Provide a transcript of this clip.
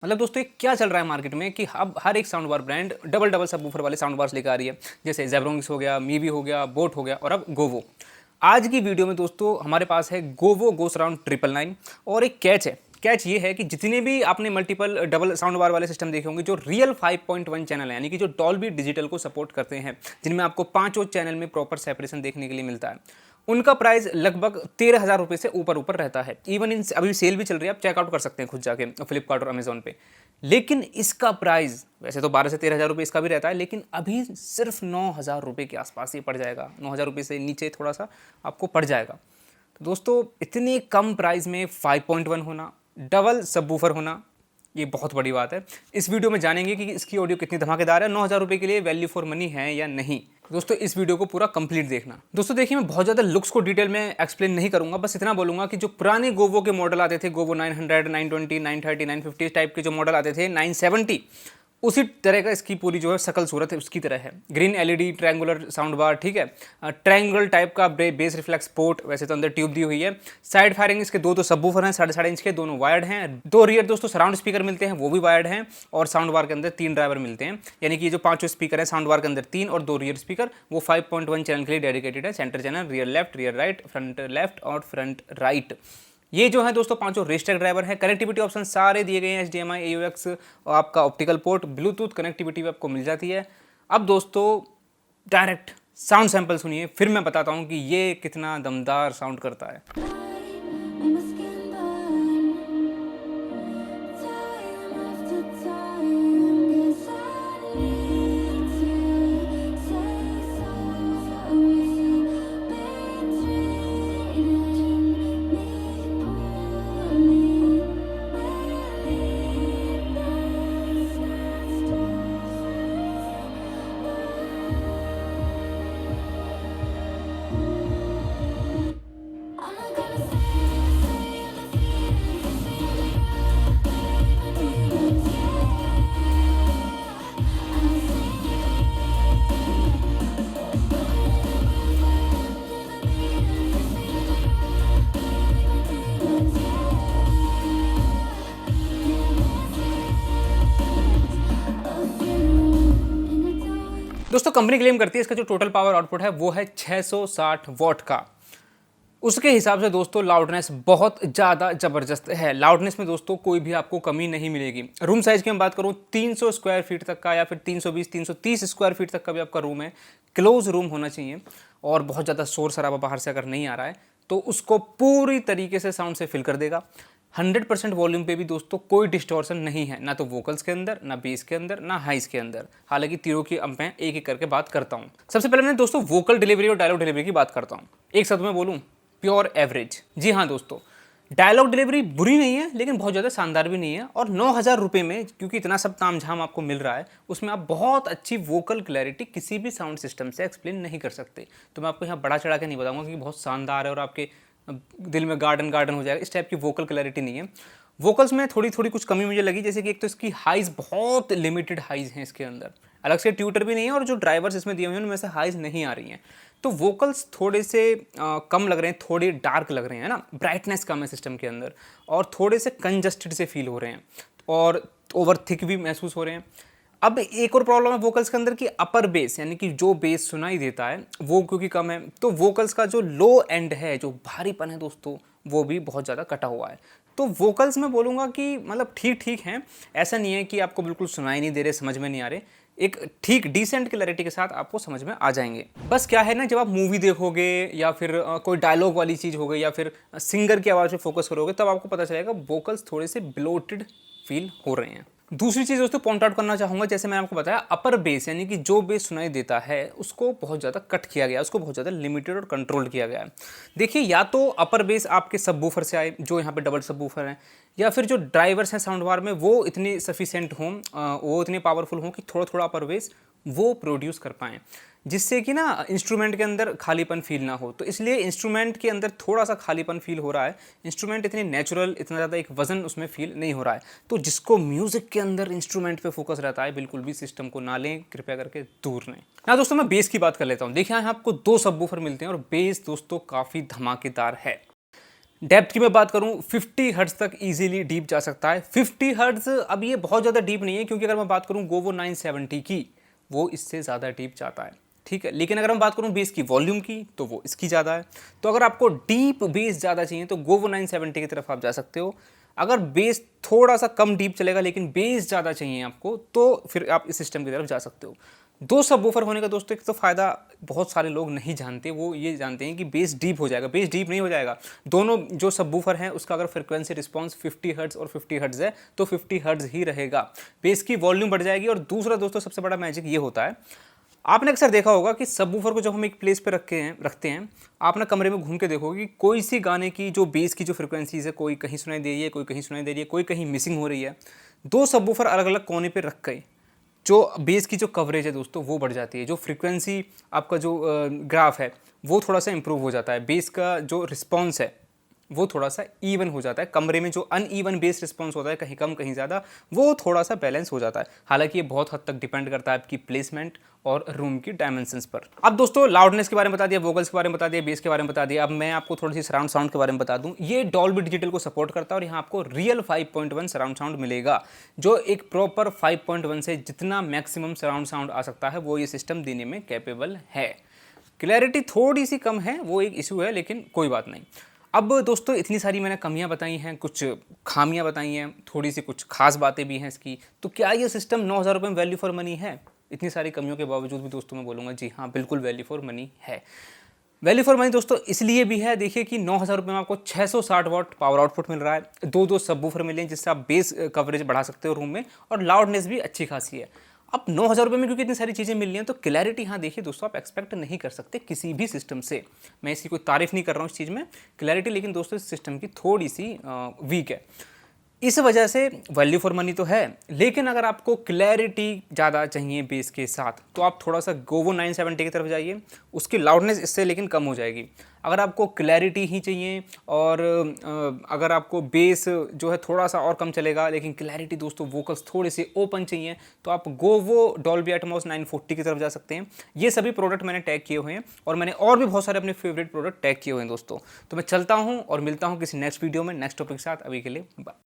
मतलब दोस्तों ये क्या चल रहा है मार्केट में कि अब हर एक sound bar brand double double subwoofer वाले साउंड बार्स लेकर आ रही है। जैसे जेब्रोनिक्स हो गया, मीवी हो गया, बोट हो गया और अब गोवो। आज की वीडियो में दोस्तों हमारे पास है गोवो गो सराउंड 999 और एक कैच है। कैच ये है कि जितने भी आपने मल्टीपल डबल साउंड बार वाले सिस्टम देखे होंगे जो रियल 5.1 चैनल है, यानी कि जो डॉल्बी डिजिटल को सपोर्ट करते हैं, जिनमें आपको पांचों चैनल में प्रॉपर सेपरेशन देखने के लिए मिलता है, उनका प्राइस लगभग 13,000 रुपये से ऊपर ऊपर रहता है। इवन इन अभी सेल भी चल रही है, आप चेकआउट कर सकते हैं खुद जाके फ्लिपकार्ट और अमेजोन पे। लेकिन इसका प्राइस वैसे तो 12 से 13,000 रुपये इसका भी रहता है, लेकिन अभी सिर्फ 9,000 रुपये के आसपास ही पड़ जाएगा। 9,000 रुपये से नीचे थोड़ा सा आपको पड़ जाएगा। तो दोस्तों इतने कम प्राइस में 5.1 होना, डबल सबवूफर होना, ये बहुत बड़ी बात है। इस वीडियो में जानेंगे कि इसकी ऑडियो कितनी धमाकेदार है, 9,000 रुपये के लिए वैल्यू फॉर मनी है या नहीं। दोस्तों इस वीडियो को पूरा कंप्लीट देखना। दोस्तों देखिए, मैं बहुत ज़्यादा लुक्स को डिटेल में एक्सप्लेन नहीं करूंगा, बस इतना बोलूंगा कि जो पुराने गोवो के मॉडल आते थे, गोवो 900, 920, 930, 950 टाइप के जो मॉडल आते थे, 970, उसी तरह का इसकी पूरी जो है शकल सूरत है उसकी तरह है। Green LED triangular sound bar, ठीक है, ट्रायंगुलर टाइप का बेस रिफ्लेक्स पोर्ट, वैसे तो अंदर ट्यूब दी हुई है। साइड फायरिंग इसके दो सबवूफर हैं, 7.5 इंच के, दोनों वायर्ड हैं। दो रियर दोस्तों सराउंड स्पीकर मिलते हैं, वो भी वायर्ड हैं। और साउंड बार के अंदर 3 ड्राइवर मिलते हैं, यानी कि ये जो पांचों स्पीकर है साउंड बार के अंदर 3 और 2 रियर स्पीकर, वो 5.1 चैनल के लिए डेडिकेटेड है। Centre channel, rear left, rear right, front left और फ्रंट राइट। ये जो है दोस्तों पांचों रेस्टेक ड्राइवर है। कनेक्टिविटी ऑप्शन सारे दिए गए हैं, HDMI, AUX, आपका ऑप्टिकल पोर्ट, ब्लूटूथ कनेक्टिविटी भी आपको मिल जाती है। अब दोस्तों डायरेक्ट साउंड सैंपल सुनिए, फिर मैं बताता हूँ कि ये कितना दमदार साउंड करता है। दोस्तों कंपनी क्लेम करती है इसका जो टोटल पावर आउटपुट है वो है 660 वॉट का। उसके हिसाब से दोस्तों लाउडनेस बहुत ज़्यादा ज़बरदस्त है। लाउडनेस में दोस्तों कोई भी आपको कमी नहीं मिलेगी। रूम साइज़ की मैं बात करूँ, 300 स्क्वायर फीट तक का या फिर 320 330 स्क्वायर फीट तक का भी आपका रूम है, क्लोज रूम होना चाहिए। और बहुत ज़्यादा शोर शराबा बाहर से अगर नहीं आ रहा है तो उसको पूरी तरीके से साउंड से फिल कर देगा। 100% वॉल्यूम पे भी दोस्तों कोई डिस्टॉर्शन नहीं है, ना तो वोकल्स के अंदर, ना बेस के अंदर, ना हाइस के अंदर। हालांकि तीनों की अब मैं एक एक करके बात करता हूँ। सबसे पहले मैं दोस्तों वोकल डिलीवरी और डायलॉग डिलीवरी की बात करता हूँ। एक शब्द में बोलूँ, प्योर एवरेज। जी हाँ दोस्तों, डायलॉग डिलीवरी बुरी नहीं है लेकिन बहुत ज़्यादा शानदार भी नहीं है। और 9,000 रुपये में क्योंकि इतना सब तामझाम आपको मिल रहा है, उसमें आप बहुत अच्छी वोकल क्लैरिटी किसी भी साउंड सिस्टम से एक्सप्लेन नहीं कर सकते। तो मैं आपको यहाँ बड़ा चढ़ा के नहीं बताऊंगा कि बहुत शानदार है और आपके दिल में गार्डन गार्डन हो जाएगा, इस टाइप की वोकल क्लैरिटी नहीं है। वोकल्स में थोड़ी थोड़ी कुछ कमी मुझे लगी, जैसे कि एक तो इसकी हाइज बहुत लिमिटेड हाइज हैं इसके अंदर, अलग से ट्यूटर भी नहीं है, और जो ड्राइवर्स इसमें दिए हुए हैं उनमें से हाइज नहीं आ रही हैं। तो वोकल्स थोड़े से कम लग रहे हैं, थोड़े डार्क लग रहे हैं ना, ब्राइटनेस कम है सिस्टम के अंदर, और थोड़े से कंजस्टेड से फील हो रहे हैं और ओवर थिक भी महसूस हो रहे हैं। अब एक और प्रॉब्लम है वोकल्स के अंदर कि अपर बेस, यानी कि जो बेस सुनाई देता है वो क्योंकि कम है, तो वोकल्स का जो लो एंड है, जो भारीपन है दोस्तों, वो भी बहुत ज़्यादा कटा हुआ है। तो वोकल्स में बोलूँगा कि मतलब ठीक ठीक हैं, ऐसा नहीं है कि आपको बिल्कुल सुनाई नहीं दे रहे, समझ में नहीं आ रहे। एक ठीक डिसेंट क्लैरिटी के साथ आपको समझ में आ जाएंगे। बस क्या है ना, जब आप मूवी देखोगे या फिर कोई डायलॉग वाली चीज़ हो गई या फिर सिंगर की आवाज़ पे फोकस करोगे, तब आपको पता चलेगा वोकल्स थोड़े से ब्लोटेड फील हो रहे हैं। दूसरी चीज़ दोस्तों पॉइंट आउट करना चाहूँगा, जैसे मैंने आपको बताया, अपर बेस यानी कि जो बेस सुनाई देता है उसको बहुत ज़्यादा कट किया गया, उसको बहुत ज़्यादा लिमिटेड और कंट्रोल किया गया है। देखिए, या तो अपर बेस आपके सबवूफर से आए, जो यहाँ पे डबल सबवूफर हैं, या फिर जो ड्राइवर्स हैं साउंड बार में वो इतने सफिशिएंट हों, वो इतने पावरफुल हों कि थोड़ा थोड़ा अपर बेस वो प्रोड्यूस कर पाएँ, जिससे कि ना इंस्ट्रूमेंट के अंदर खालीपन फील ना हो। तो इसलिए इंस्ट्रूमेंट के अंदर थोड़ा सा खालीपन फील हो रहा है। इंस्ट्रूमेंट इतनी नेचुरल, इतना ज़्यादा एक वजन उसमें फील नहीं हो रहा है। तो जिसको म्यूज़िक के अंदर इंस्ट्रूमेंट पे फोकस रहता है, बिल्कुल भी सिस्टम को ना लें, कृपया करके दूर लें। ना दोस्तों मैं बेस की बात कर लेता हूँ। देखिए यहाँ आपको 2 सबवूफर मिलते हैं और बेस दोस्तों काफ़ी धमाकेदार है। डेप्थ की मैं बात करूं 50 हर्ट्ज तक इजीली डीप जा सकता है। 50 हर्ट्ज अब ये बहुत ज़्यादा डीप नहीं है, क्योंकि अगर मैं बात करूं गोवो 970 की, वो इससे ज़्यादा डीप जाता है, ठीक है। लेकिन अगर हम बात करूं बेस की वॉल्यूम की, तो वो इसकी ज़्यादा है। तो अगर आपको डीप बेस ज़्यादा चाहिए तो गोवो 970 की तरफ आप जा सकते हो। अगर बेस थोड़ा सा कम डीप चलेगा लेकिन बेस ज़्यादा चाहिए आपको, तो फिर आप इस सिस्टम की तरफ जा सकते हो। दो सबवूफर होने का दोस्तों एक तो फ़ायदा बहुत सारे लोग नहीं जानते, वो ये जानते हैं कि बेस डीप हो जाएगा। बेस डीप नहीं हो जाएगा। दोनों जो सबवूफर हैं उसका अगर फ्रिक्वेंसी रिस्पॉन्स 50 हर्ट्ज और 50 हर्ट्ज है तो 50 हर्ट्ज ही रहेगा। बेस की वॉल्यूम बढ़ जाएगी। और दूसरा दोस्तों सबसे बड़ा मैजिक ये होता है, आपने अक्सर देखा होगा कि सबवूफर को जब हम एक प्लेस पे रखते हैं, आप ना कमरे में घूम के देखोगे कि कोई सी गाने की जो बेस की जो फ्रिक्वेंसीज है, कोई कहीं सुनाई दे रही है, कोई कहीं सुनाई दे रही है, कोई कहीं मिसिंग हो रही है। दो सबवूफर अलग अलग कोने पे रख गए, जो बेस की जो कवरेज है दोस्तों वो बढ़ जाती है। जो फ्रीक्वेंसी आपका जो ग्राफ है वो थोड़ा सा इंप्रूव हो जाता है। बेस का जो रिस्पॉन्स है वो थोड़ा सा इवन हो जाता है। कमरे में जो अनइवन बेस रिस्पॉन्स होता है, कहीं कम कहीं ज़्यादा, वो थोड़ा सा बैलेंस हो जाता है। हालांकि ये बहुत हद तक डिपेंड करता है आपकी प्लेसमेंट और रूम की डायमेंशंस पर। अब दोस्तों लाउडनेस के बारे में बता दिया, वोकल्स के बारे में बता दिया, बेस के बारे में बता दिया। अब मैं आपको थोड़ी सी सराउंड साउंड के बारे में बता दूं। ये डॉल्बी डिजिटल को सपोर्ट करता है और यहाँ आपको रियल 5.1 सराउंड साउंड मिलेगा, जो एक प्रॉपर 5.1 से जितना मैक्सिमम सराउंड साउंड आ सकता है वो ये सिस्टम देने में कैपेबल है। क्लैरिटी थोड़ी सी कम है, वो एक इशू है, लेकिन कोई बात नहीं। अब दोस्तों इतनी सारी मैंने कमियां बताई हैं, कुछ खामियां बताई हैं, थोड़ी सी कुछ खास बातें भी हैं इसकी, तो क्या ये सिस्टम 9,000 रुपये में वैल्यू फॉर मनी है? इतनी सारी कमियों के बावजूद भी दोस्तों मैं बोलूँगा जी हाँ, बिल्कुल वैल्यू फॉर मनी है। वैल्यू फॉर मनी दोस्तों इसलिए भी है, देखिए कि 9,000 रुपये में आपको 660 वॉट पावर आउटपुट मिल रहा है, दो सबवूफर मिले हैं जिससे आप बेस कवरेज बढ़ा सकते हो रूम में, और लाउडनेस भी अच्छी खासी है। अब 9,000 रुपये में क्योंकि इतनी सारी चीज़ें मिल रही हैं, तो क्लैरिटी हाँ देखिए दोस्तों आप एक्सपेक्ट नहीं कर सकते किसी भी सिस्टम से। मैं इसकी कोई तारीफ नहीं कर रहा हूँ इस चीज़ में, क्लैरिटी लेकिन दोस्तों इस सिस्टम की थोड़ी सी वीक है। इस वजह से वैल्यू फॉर मनी तो है, लेकिन अगर आपको क्लैरिटी ज़्यादा चाहिए बेस के साथ, तो आप थोड़ा सा गोवो 970 की तरफ जाइए। उसकी लाउडनेस इससे लेकिन कम हो जाएगी। अगर आपको क्लैरिटी ही चाहिए और अगर आपको बेस जो है थोड़ा सा और कम चलेगा, लेकिन क्लैरिटी दोस्तों वोकल्स थोड़े से ओपन चाहिए, तो आप गोवो डॉल्बी एटमॉस 940 की तरफ जा सकते हैं। ये सभी प्रोडक्ट मैंने टैग किए हुए हैं, और मैंने और भी बहुत सारे अपने फेवरेट प्रोडक्ट टैग किए हुए हैं दोस्तों। तो मैं चलता हूँ और मिलता हूँ किसी नेक्स्ट वीडियो में नेक्स्ट टॉपिक के साथ। अभी के लिए बाय।